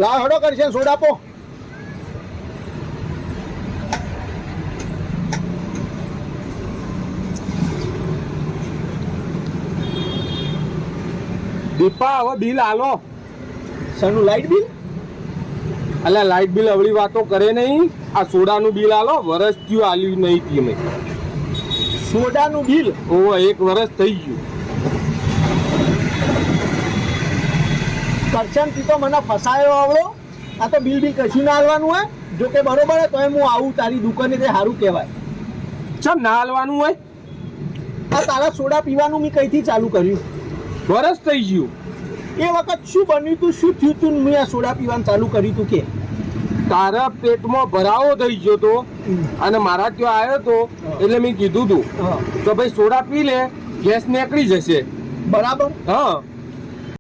લાવ હેડો કરશે સોડા આપો. દીપા હવે બિલ આલો. સનું લાઈટ બિલ? અલ્યા લાઇટ બિલ અવળી વાતો કરે નહીં. આ સોડાનું બિલ આલો. વરસ થયું આલ્યું નહીં તમે. સોડાનું બિલ? ઓહો 1 વરસ થઈ ગયું. કરશન તી તો મને ફસાયો આવડો. આ તો બિલ કશું ના હાલવાનું હોય. જો કે બરોબર હોય તો હું આવું તારી દુકાને, તે સારું કહેવાય. ચમ ના હાલવાનું હોય? આ તારા સોડા પીવાનું મેં કઈથી ચાલુ કર્યું? વરસ થઈ ગયું. એ વખત શું બન્યું તું, શું થયું તું, મેં આ સોડા પીવાનું ચાલુ કર્યું તું કે? તારા પેટમાં ભરાવો થઈ ગયો તો અને મારા ત્યાં આવ્યો તો એટલે મેં કીધું તું તો ભાઈ સોડા પી લે, ગેસ નીકળી જશે. બરાબર. હા